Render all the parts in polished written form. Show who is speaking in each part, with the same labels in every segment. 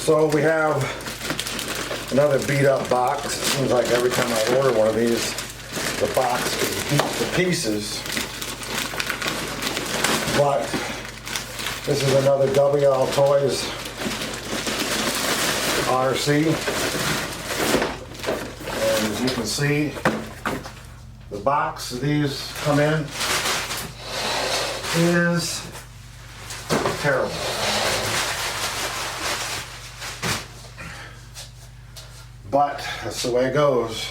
Speaker 1: So we have another beat up box. It seems like every time I order one of these, the box is beat to pieces. But this is another WLtoys RC. And as you can see, the box these come in is terrible. But that's the way it goes.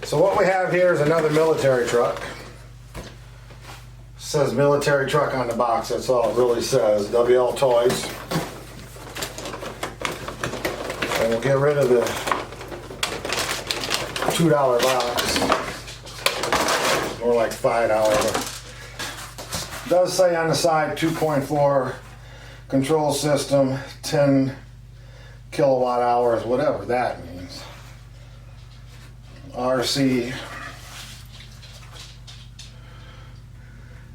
Speaker 1: So what we have here is another military truck. It says military truck on the box, that's all it really says, WLtoys. And we'll get rid of the $2 box. More like $5. It does say on the side 2.4 control system, 10 kilowatt hours, whatever that means. RC.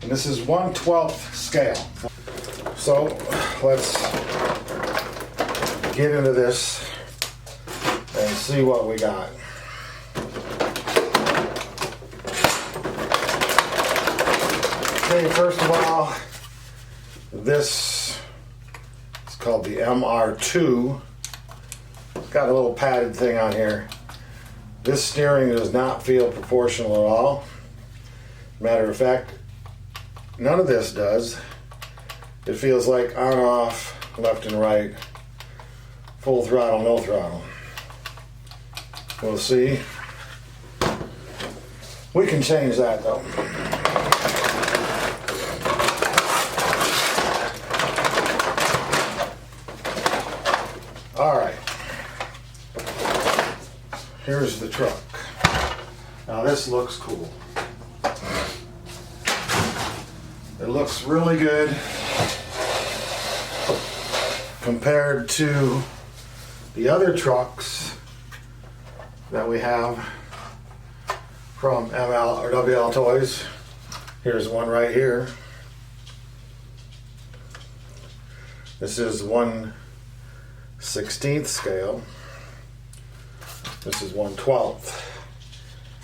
Speaker 1: And this is 1/12 scale. So let's get into this and see what we got. Okay, first of all, this is called the MR2. It's got a little padded thing on here. This steering does not feel proportional at all. Matter of fact, none of this does. It feels like on, off, left and right, full throttle, no throttle. We'll see. We can change that though. All right, here's the truck. Now this looks cool. It looks really good compared to the other trucks that we have from WLtoys. Here's one right here. This is 1/16 scale. This is 1/12.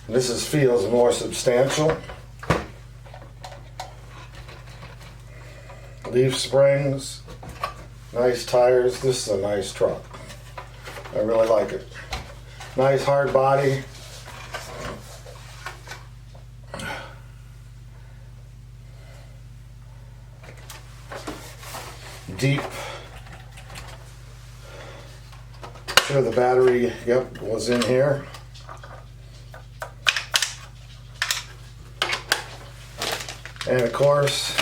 Speaker 1: And this feels more substantial. Leaf springs, nice tires. This is a nice truck. I really like it. Nice hard body. Deep. Sure the battery, yep, was in here. And of course,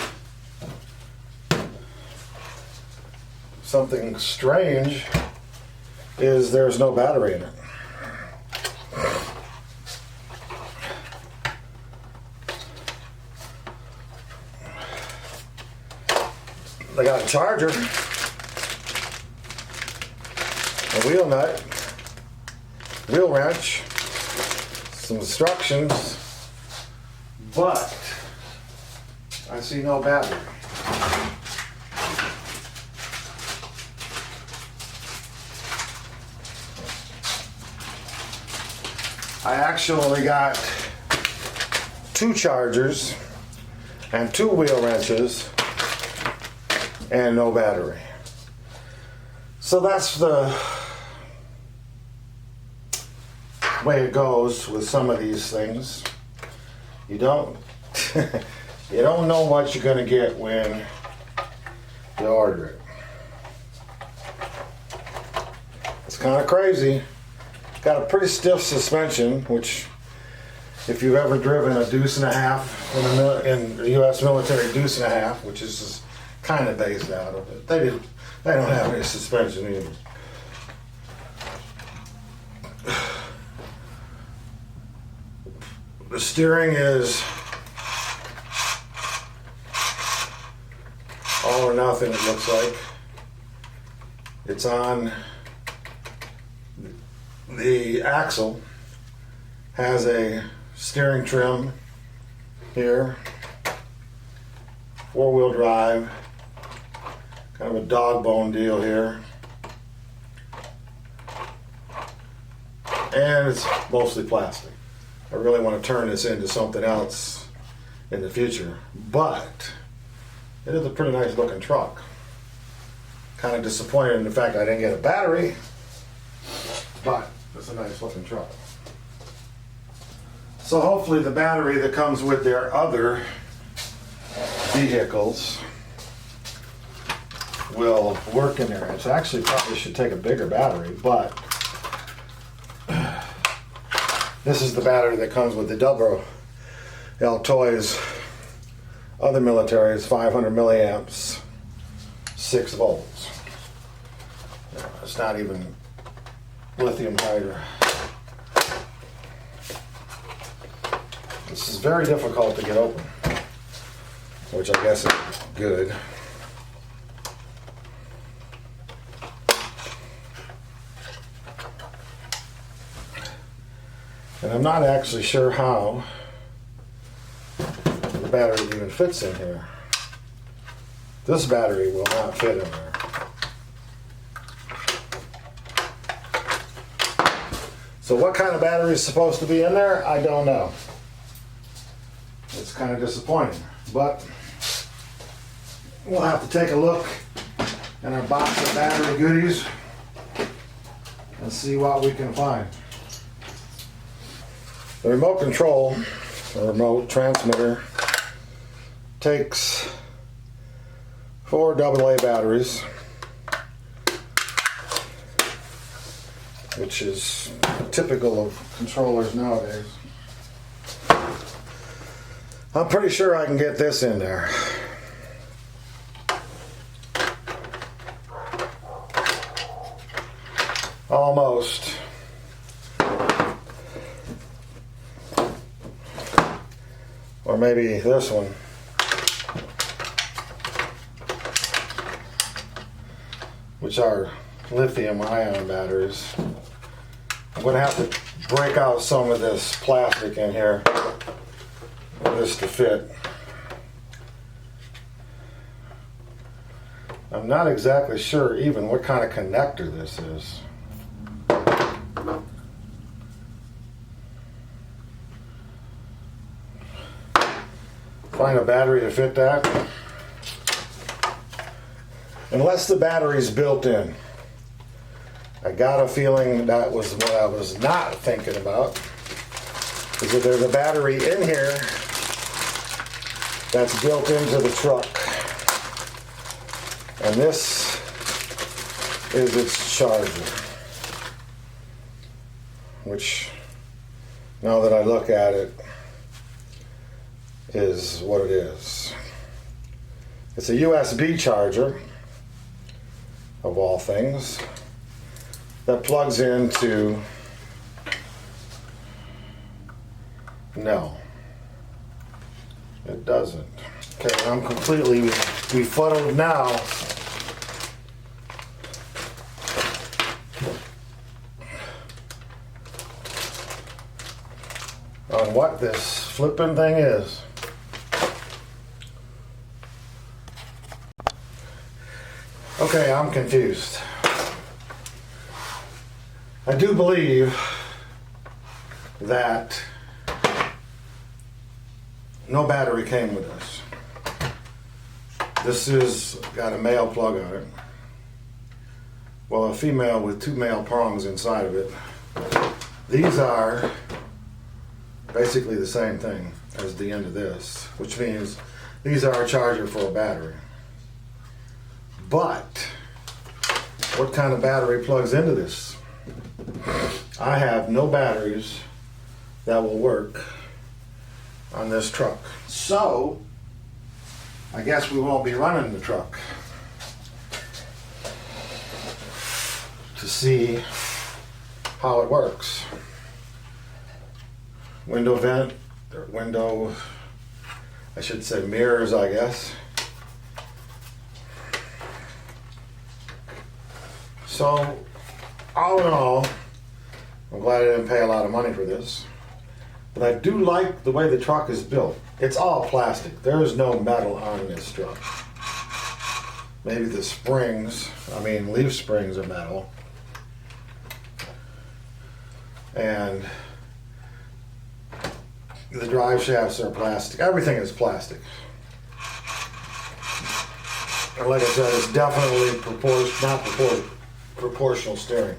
Speaker 1: something strange is there's no battery in it. I got a charger, a wheel nut, wheel wrench, some instructions, but I see no battery. I actually got 2 chargers and 2 wheel wrenches and no battery. So that's the way it goes with some of these things. You don't you don't know what you're going to get when you order it. It's kind of crazy. Got a pretty stiff suspension, which if you've ever driven a deuce and a half in the U.S. military deuce and a half, which is kind of based out of it, they don't have any suspension either. The steering is all or nothing, it looks like. It's on the axle, has a steering trim here. 4-wheel drive. Kind of a dog bone deal here. And it's mostly plastic. I really want to turn this into something else in the future, but it is a pretty nice looking truck. Kind of disappointed in the fact I didn't get a battery, but it's a nice looking truck. So hopefully the battery that comes with their other vehicles will work in there. It's actually probably should take a bigger battery, but this is the battery that comes with the WLtoys other militaries, 500 milliamps, 6 volts. It's not even lithium hydro. This is very difficult to get open, which I guess is good. And I'm not actually sure how the battery even fits in here. This battery will not fit in there. So what kind of battery is supposed to be in there? I don't know. It's kind of disappointing, but we'll have to take a look in our box of battery goodies and see what we can find. The remote control, the remote transmitter, takes 4 AA batteries, which is typical of controllers nowadays. I'm pretty sure I can get this in there. Almost. Or maybe this one. Which are lithium ion batteries. I'm going to have to break out some of this plastic in here for this to fit. I'm not exactly sure even what kind of connector this is. Find a battery to fit that. Unless the battery's built in. I got a feeling that was what I was not thinking about. Is that there's a battery in here that's built into the truck. And this is its charger. Which, now that I look at it, is what it is. It's a USB charger, of all things, that plugs into, no, it doesn't. Okay, I'm completely befuddled now. On what this flipping thing is. Okay, I'm confused. I do believe that no battery came with this. This is got a male plug on it. Well, a female with 2 male prongs inside of it. These are basically the same thing as the end of this, which means these are a charger for a battery. But what kind of battery plugs into this? I have no batteries that will work on this truck. So, I guess we won't be running the truck to see how it works. Window vent, or window, I should say mirrors, I guess. So, all in all, I'm glad I didn't pay a lot of money for this. But I do like the way the truck is built. It's all plastic. There is no metal on this truck. Maybe the springs, leaf springs are metal. And the drive shafts are plastic. Everything is plastic. And like I said, it's definitely proportional steering.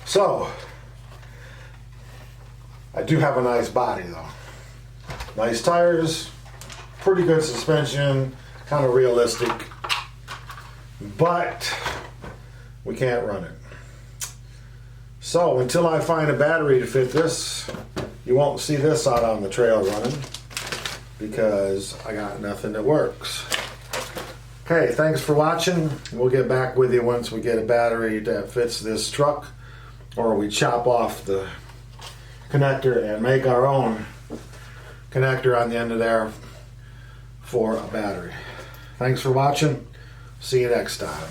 Speaker 1: So, I do have a nice body though. Nice tires, pretty good suspension, kind of realistic, but we can't run it. So until I find a battery to fit this, you won't see this out on the trail running because I got nothing that works. Okay, thanks for watching. We'll get back with you once we get a battery that fits this truck, or we chop off the connector and make our own connector on the end of there for a battery. Thanks for watching. See you next time.